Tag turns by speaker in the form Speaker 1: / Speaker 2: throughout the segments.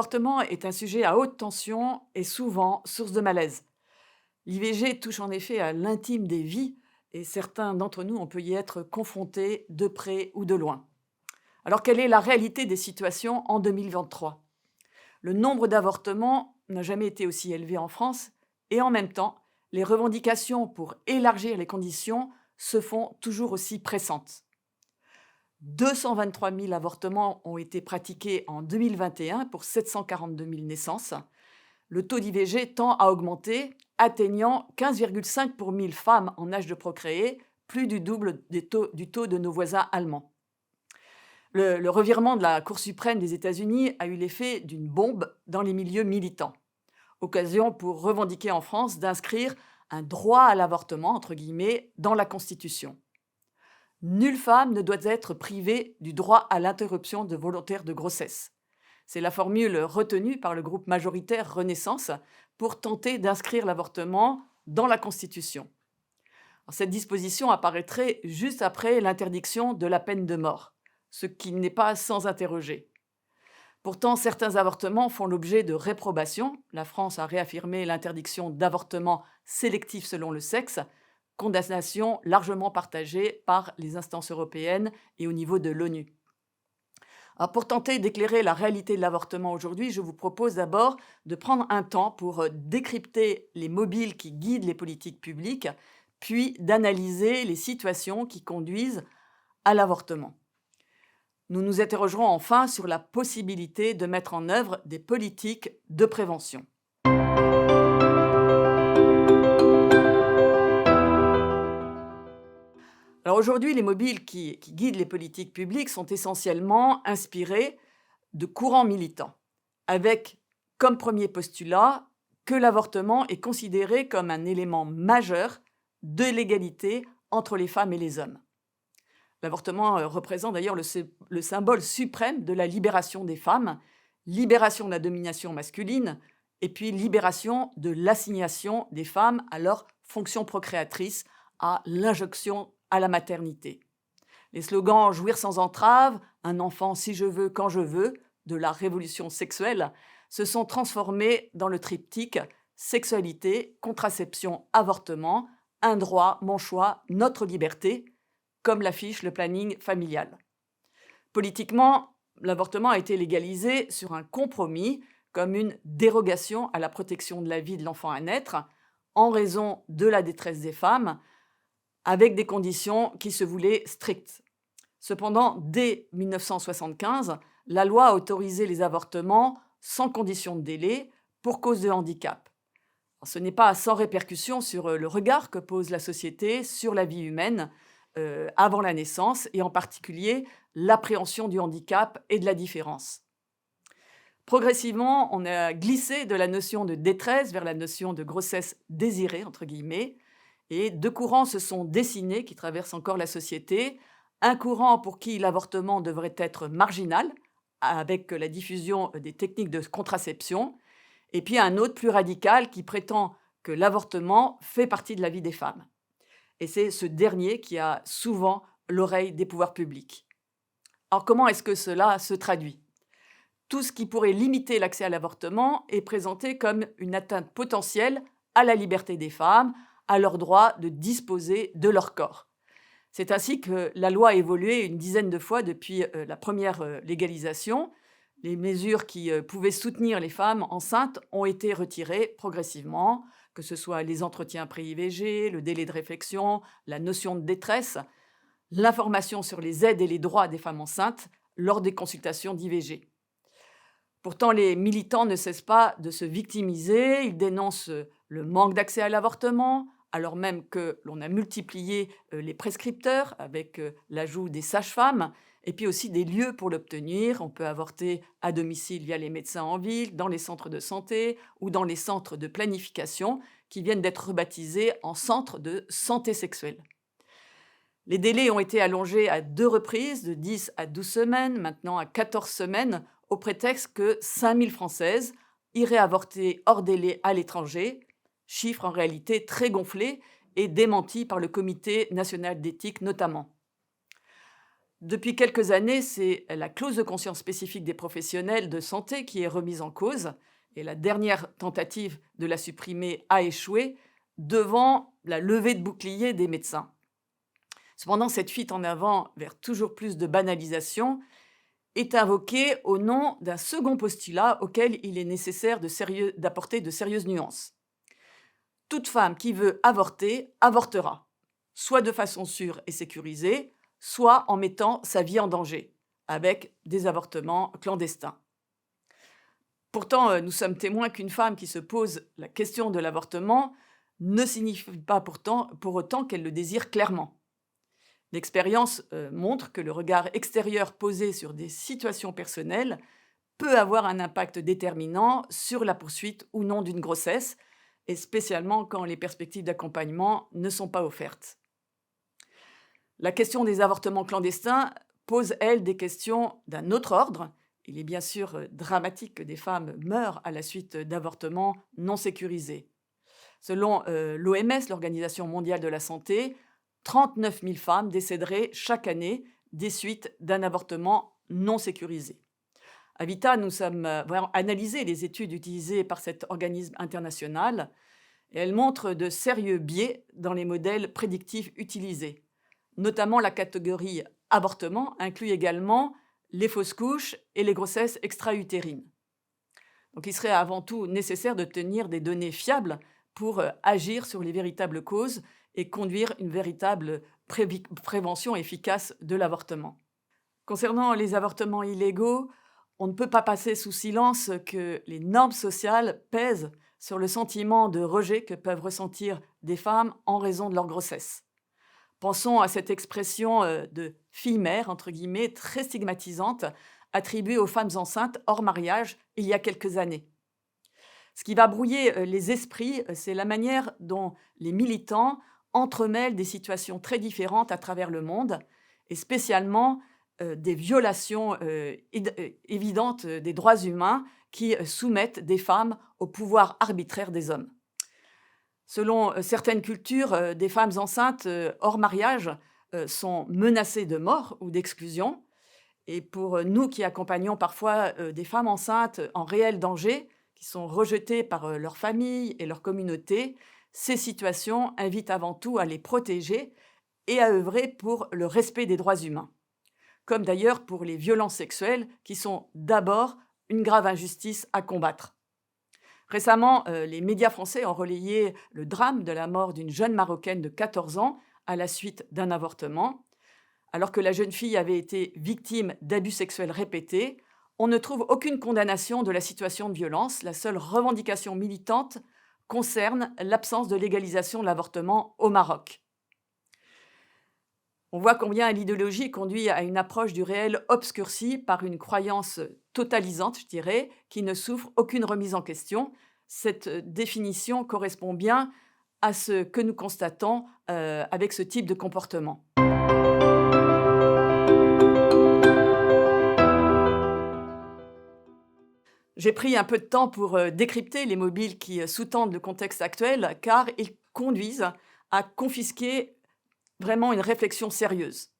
Speaker 1: L'avortement est un sujet à haute tension et souvent source de malaise. L'IVG touche en effet à l'intime des vies et certains d'entre nous, on peut y être confrontés de près ou de loin. Alors quelle est la réalité des situations en 2023? Le nombre d'avortements n'a jamais été aussi élevé en France et en même temps, les revendications pour élargir les conditions se font toujours aussi pressantes. 223 000 avortements ont été pratiqués en 2021 pour 742 000 naissances. Le taux d'IVG tend à augmenter, atteignant 15,5 pour 1000 femmes en âge de procréer, plus du double du taux de nos voisins allemands. Le revirement de la Cour suprême des États-Unis a eu l'effet d'une bombe dans les milieux militants. Occasion pour revendiquer en France d'inscrire un droit à l'avortement, entre guillemets, dans la Constitution. Nulle femme ne doit être privée du droit à l'interruption de volontaire de grossesse. C'est la formule retenue par le groupe majoritaire Renaissance pour tenter d'inscrire l'avortement dans la Constitution. Alors, cette disposition apparaîtrait juste après l'interdiction de la peine de mort, ce qui n'est pas sans interroger. Pourtant, certains avortements font l'objet de réprobation. La France a réaffirmé l'interdiction d'avortement sélectif selon le sexe, condamnation largement partagée par les instances européennes et au niveau de l'ONU. Alors, pour tenter d'éclairer la réalité de l'avortement aujourd'hui, je vous propose d'abord de prendre un temps pour décrypter les mobiles qui guident les politiques publiques, puis d'analyser les situations qui conduisent à l'avortement. Nous nous interrogerons enfin sur la possibilité de mettre en œuvre des politiques de prévention. Alors aujourd'hui, les mobiles qui guident les politiques publiques sont essentiellement inspirés de courants militants, avec comme premier postulat que l'avortement est considéré comme un élément majeur de l'égalité entre les femmes et les hommes. L'avortement représente d'ailleurs le symbole suprême de la libération des femmes, libération de la domination masculine, et puis libération de l'assignation des femmes à leur fonction procréatrice, à l'injonction à la maternité. Les slogans «Jouir sans entrave», «Un enfant si je veux, quand je veux», de la révolution sexuelle, se sont transformés dans le triptyque «Sexualité, contraception, avortement, un droit, mon choix, notre liberté», comme l'affiche le planning familial. Politiquement, l'avortement a été légalisé sur un compromis, comme une dérogation à la protection de la vie de l'enfant à naître, en raison de la détresse des femmes, avec des conditions qui se voulaient strictes. Cependant, dès 1975, la loi a autorisé les avortements sans condition de délai pour cause de handicap. Alors, ce n'est pas sans répercussion sur le regard que pose la société sur la vie humaine avant la naissance, et en particulier l'appréhension du handicap et de la différence. Progressivement, on a glissé de la notion de détresse vers la notion de grossesse désirée, entre guillemets, et deux courants se sont dessinés qui traversent encore la société. Un courant pour qui l'avortement devrait être marginal, avec la diffusion des techniques de contraception, et puis un autre plus radical qui prétend que l'avortement fait partie de la vie des femmes. Et c'est ce dernier qui a souvent l'oreille des pouvoirs publics. Alors comment est-ce que cela se traduit? Tout ce qui pourrait limiter l'accès à l'avortement est présenté comme une atteinte potentielle à la liberté des femmes, à leur droit de disposer de leur corps. C'est ainsi que la loi a évolué une dizaine de fois depuis la première légalisation. Les mesures qui pouvaient soutenir les femmes enceintes ont été retirées progressivement, que ce soit les entretiens pré-IVG, le délai de réflexion, la notion de détresse, l'information sur les aides et les droits des femmes enceintes lors des consultations d'IVG. Pourtant, les militants ne cessent pas de se victimiser, ils dénoncent le manque d'accès à l'avortement, alors même que l'on a multiplié les prescripteurs avec l'ajout des sages-femmes, et puis aussi des lieux pour l'obtenir. On peut avorter à domicile via les médecins en ville, dans les centres de santé ou dans les centres de planification qui viennent d'être rebaptisés en centres de santé sexuelle. Les délais ont été allongés à 2 reprises, de 10 à 12 semaines, maintenant à 14 semaines, au prétexte que 5000 Françaises iraient avorter hors délai à l'étranger, chiffre en réalité très gonflé et démenti par le Comité national d'éthique notamment. Depuis quelques années, c'est la clause de conscience spécifique des professionnels de santé qui est remise en cause et la dernière tentative de la supprimer a échoué devant la levée de boucliers des médecins. Cependant, cette fuite en avant vers toujours plus de banalisation est invoquée au nom d'un second postulat auquel il est nécessaire d'apporter de sérieuses nuances. Toute femme qui veut avorter, avortera, soit de façon sûre et sécurisée, soit en mettant sa vie en danger, avec des avortements clandestins. Pourtant, nous sommes témoins qu'une femme qui se pose la question de l'avortement ne signifie pas pour autant qu'elle le désire clairement. L'expérience montre que le regard extérieur posé sur des situations personnelles peut avoir un impact déterminant sur la poursuite ou non d'une grossesse, et spécialement quand les perspectives d'accompagnement ne sont pas offertes. La question des avortements clandestins pose, elle, des questions d'un autre ordre. Il est bien sûr dramatique que des femmes meurent à la suite d'avortements non sécurisés. Selon l'OMS, l'Organisation mondiale de la santé, 39 000 femmes décéderaient chaque année des suites d'un avortement non sécurisé. À Vita, nous sommes vraiment analysé les études utilisées par cet organisme international et elles montrent de sérieux biais dans les modèles prédictifs utilisés. Notamment la catégorie avortement inclut également les fausses couches et les grossesses extra-utérines. Donc il serait avant tout nécessaire d'obtenir des données fiables pour agir sur les véritables causes et conduire une véritable prévention efficace de l'avortement. Concernant les avortements illégaux, on ne peut pas passer sous silence que les normes sociales pèsent sur le sentiment de rejet que peuvent ressentir des femmes en raison de leur grossesse. Pensons à cette expression de fille-mère, entre guillemets, très stigmatisante, attribuée aux femmes enceintes hors mariage il y a quelques années. Ce qui va brouiller les esprits, c'est la manière dont les militants entremêlent des situations très différentes à travers le monde, et spécialement des violations évidentes des droits humains qui soumettent des femmes au pouvoir arbitraire des hommes. Selon certaines cultures, des femmes enceintes hors mariage sont menacées de mort ou d'exclusion. Et pour nous qui accompagnons parfois des femmes enceintes en réel danger, qui sont rejetées par leur famille et leur communauté, ces situations invitent avant tout à les protéger et à œuvrer pour le respect des droits humains. Comme d'ailleurs pour les violences sexuelles, qui sont d'abord une grave injustice à combattre. Récemment, les médias français ont relayé le drame de la mort d'une jeune Marocaine de 14 ans à la suite d'un avortement. Alors que la jeune fille avait été victime d'abus sexuels répétés, on ne trouve aucune condamnation de la situation de violence. La seule revendication militante concerne l'absence de légalisation de l'avortement au Maroc. On voit combien l'idéologie conduit à une approche du réel obscurcie par une croyance totalisante, je dirais, qui ne souffre aucune remise en question. Cette définition correspond bien à ce que nous constatons avec ce type de comportement. J'ai pris un peu de temps pour décrypter les mobiles qui sous-tendent le contexte actuel, car ils conduisent à confisquer vraiment une réflexion sérieuse.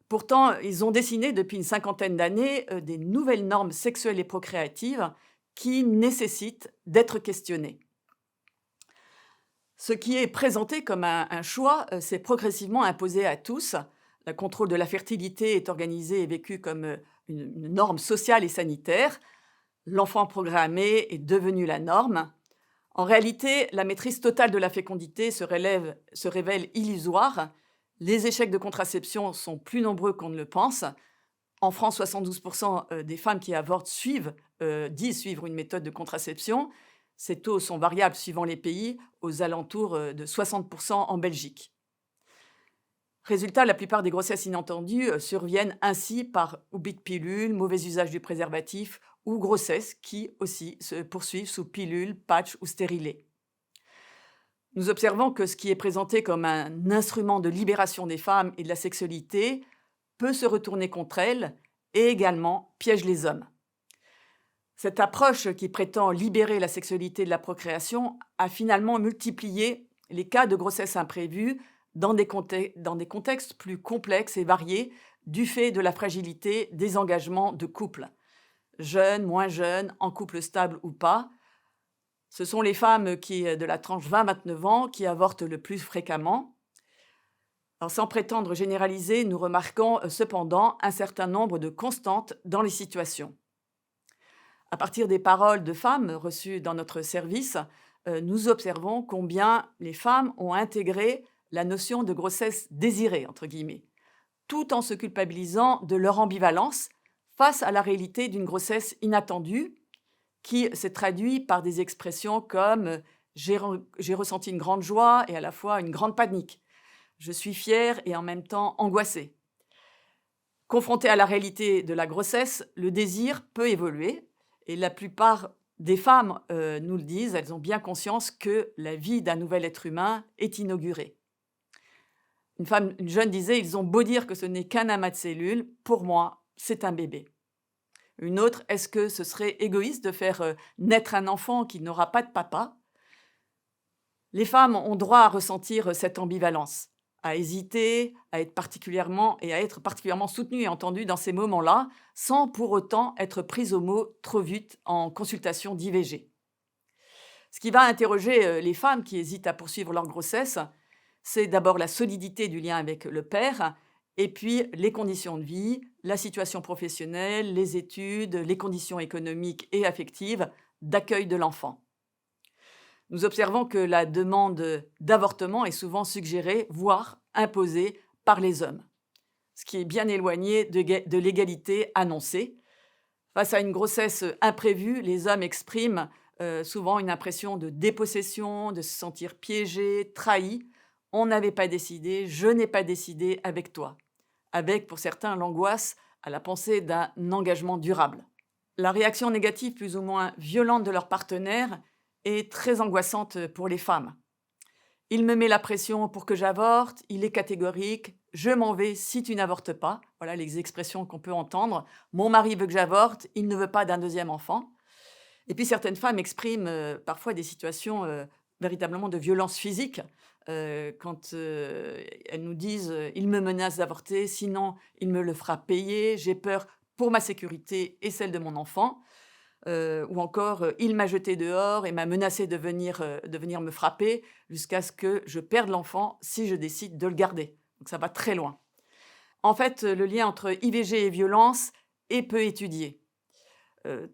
Speaker 1: Pourtant, ils ont dessiné depuis une cinquantaine d'années des nouvelles normes sexuelles et procréatives qui nécessitent d'être questionnées. Ce qui est présenté comme un choix s'est progressivement imposé à tous. Le contrôle de la fertilité est organisé et vécu comme une norme sociale et sanitaire. L'enfant programmé est devenu la norme. En réalité, la maîtrise totale de la fécondité se révèle illusoire. Les échecs de contraception sont plus nombreux qu'on ne le pense. En France, 72% des femmes qui avortent disent suivre une méthode de contraception. Ces taux sont variables suivant les pays, aux alentours de 60% en Belgique. Résultat, la plupart des grossesses inattendues surviennent ainsi par oubli de pilule, mauvais usage du préservatif ou grossesse qui aussi se poursuivent sous pilule, patch ou stérilet. Nous observons que ce qui est présenté comme un instrument de libération des femmes et de la sexualité peut se retourner contre elles et également piège les hommes. Cette approche qui prétend libérer la sexualité de la procréation a finalement multiplié les cas de grossesse imprévue dans des contextes plus complexes et variés, du fait de la fragilité des engagements de couple. Jeunes, moins jeunes, en couple stable ou pas, ce sont les femmes de la tranche 20-29 ans qui avortent le plus fréquemment. Alors, sans prétendre généraliser, nous remarquons cependant un certain nombre de constantes dans les situations. À partir des paroles de femmes reçues dans notre service, nous observons combien les femmes ont intégré la notion de grossesse désirée, entre guillemets, tout en se culpabilisant de leur ambivalence face à la réalité d'une grossesse inattendue qui se traduit par des expressions comme j'ai ressenti une grande joie et à la fois une grande panique. Je suis fière et en même temps angoissée. Confrontée à la réalité de la grossesse, le désir peut évoluer et la plupart des femmes nous le disent, elles ont bien conscience que la vie d'un nouvel être humain est inaugurée. Une jeune disait, ils ont beau dire que ce n'est qu'un amas de cellules, pour moi, c'est un bébé. Une autre, est-ce que ce serait égoïste de faire naître un enfant qui n'aura pas de papa? Les femmes ont droit à ressentir cette ambivalence, à hésiter, à être particulièrement soutenues et entendues dans ces moments-là, sans pour autant être prises au mot trop vite en consultation d'IVG. Ce qui va interroger les femmes qui hésitent à poursuivre leur grossesse, c'est d'abord la solidité du lien avec le père, et puis les conditions de vie, la situation professionnelle, les études, les conditions économiques et affectives d'accueil de l'enfant. Nous observons que la demande d'avortement est souvent suggérée, voire imposée par les hommes, ce qui est bien éloigné de l'égalité annoncée. Face à une grossesse imprévue, les hommes expriment souvent une impression de dépossession, de se sentir piégés, trahis. On n'avait pas décidé, je n'ai pas décidé avec toi. Avec, pour certains, l'angoisse à la pensée d'un engagement durable. La réaction négative plus ou moins violente de leur partenaire est très angoissante pour les femmes. Il me met la pression pour que j'avorte, il est catégorique, je m'en vais si tu n'avortes pas. Voilà les expressions qu'on peut entendre. Mon mari veut que j'avorte, il ne veut pas d'un deuxième enfant. Et puis certaines femmes expriment parfois des situations véritablement de violence physique quand elles nous disent il me menace d'avorter, sinon il me le fera payer, j'ai peur pour ma sécurité et celle de mon enfant. Ou encore il m'a jeté dehors et m'a menacé de venir me frapper jusqu'à ce que je perde l'enfant si je décide de le garder. Donc ça va très loin. En fait, le lien entre IVG et violence est peu étudié.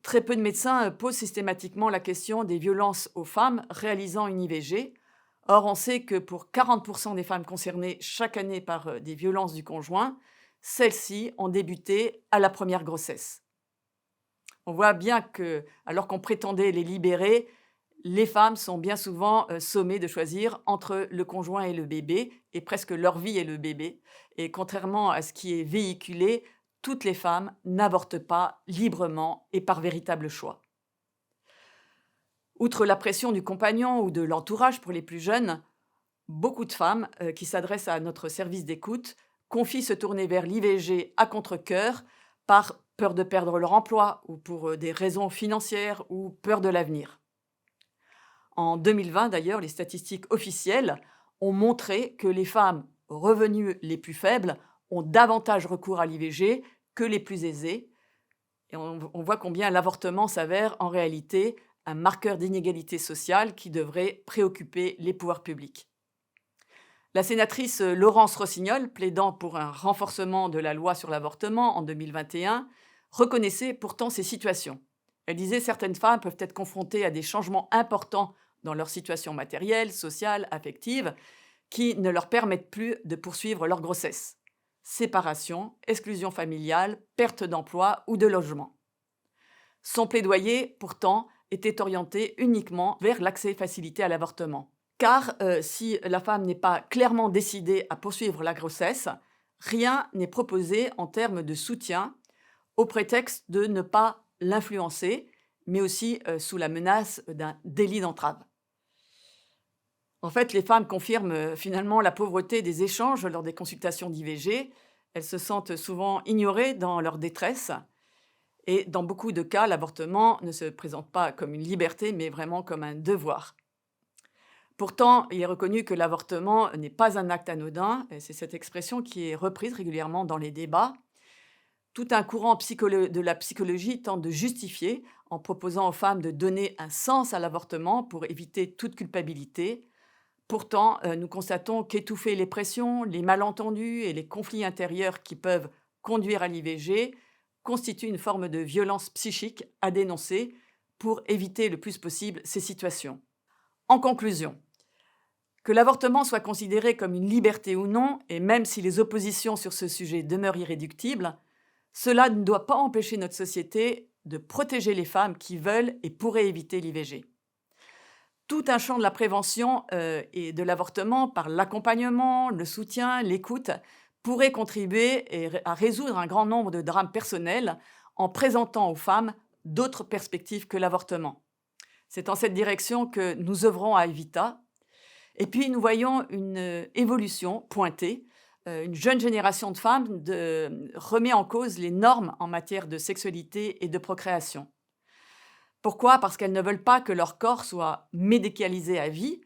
Speaker 1: Très peu de médecins posent systématiquement la question des violences aux femmes réalisant une IVG. Or, on sait que pour 40% des femmes concernées chaque année par des violences du conjoint, celles-ci ont débuté à la première grossesse. On voit bien que, alors qu'on prétendait les libérer, les femmes sont bien souvent sommées de choisir entre le conjoint et le bébé, et presque leur vie et le bébé. Et contrairement à ce qui est véhiculé, toutes les femmes n'avortent pas librement et par véritable choix. Outre la pression du compagnon ou de l'entourage pour les plus jeunes, beaucoup de femmes qui s'adressent à notre service d'écoute confient se tourner vers l'IVG à contre-cœur par peur de perdre leur emploi ou pour des raisons financières ou peur de l'avenir. En 2020, d'ailleurs, les statistiques officielles ont montré que les femmes aux revenus les plus faibles ont davantage recours à l'IVG que les plus aisées. Et on voit combien l'avortement s'avère en réalité un marqueur d'inégalité sociale qui devrait préoccuper les pouvoirs publics. La sénatrice Laurence Rossignol, plaidant pour un renforcement de la loi sur l'avortement en 2021, reconnaissait pourtant ces situations. Elle disait que certaines femmes peuvent être confrontées à des changements importants dans leur situation matérielle, sociale, affective, qui ne leur permettent plus de poursuivre leur grossesse. Séparation, exclusion familiale, perte d'emploi ou de logement. Son plaidoyer, pourtant, était orienté uniquement vers l'accès facilité à l'avortement. Car si la femme n'est pas clairement décidée à poursuivre la grossesse, rien n'est proposé en termes de soutien au prétexte de ne pas l'influencer, mais aussi sous la menace d'un délit d'entrave. En fait, les femmes confirment finalement la pauvreté des échanges lors des consultations d'IVG. Elles se sentent souvent ignorées dans leur détresse. Et dans beaucoup de cas, l'avortement ne se présente pas comme une liberté, mais vraiment comme un devoir. Pourtant, il est reconnu que l'avortement n'est pas un acte anodin, et c'est cette expression qui est reprise régulièrement dans les débats. Tout un courant de la psychologie tente de justifier en proposant aux femmes de donner un sens à l'avortement pour éviter toute culpabilité. Pourtant, nous constatons qu'étouffer les pressions, les malentendus et les conflits intérieurs qui peuvent conduire à l'IVG constituent une forme de violence psychique à dénoncer pour éviter le plus possible ces situations. En conclusion, que l'avortement soit considéré comme une liberté ou non, et même si les oppositions sur ce sujet demeurent irréductibles, cela ne doit pas empêcher notre société de protéger les femmes qui veulent et pourraient éviter l'IVG. Tout un champ de la prévention et de l'avortement par l'accompagnement, le soutien, l'écoute pourrait contribuer à résoudre un grand nombre de drames personnels en présentant aux femmes d'autres perspectives que l'avortement. C'est en cette direction que nous œuvrons à Evita. Et puis nous voyons une évolution pointée. Une jeune génération de femmes remet en cause les normes en matière de sexualité et de procréation. Pourquoi? Parce qu'elles ne veulent pas que leur corps soit médicalisé à vie,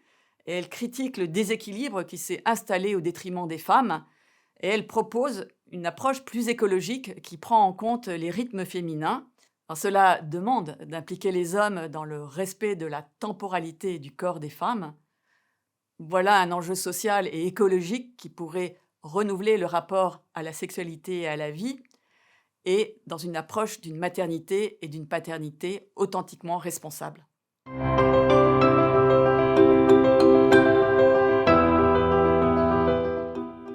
Speaker 1: et elles critiquent le déséquilibre qui s'est installé au détriment des femmes, et elles proposent une approche plus écologique qui prend en compte les rythmes féminins. Alors, cela demande d'impliquer les hommes dans le respect de la temporalité du corps des femmes. Voilà un enjeu social et écologique qui pourrait renouveler le rapport à la sexualité et à la vie, et dans une approche d'une maternité et d'une paternité authentiquement responsables.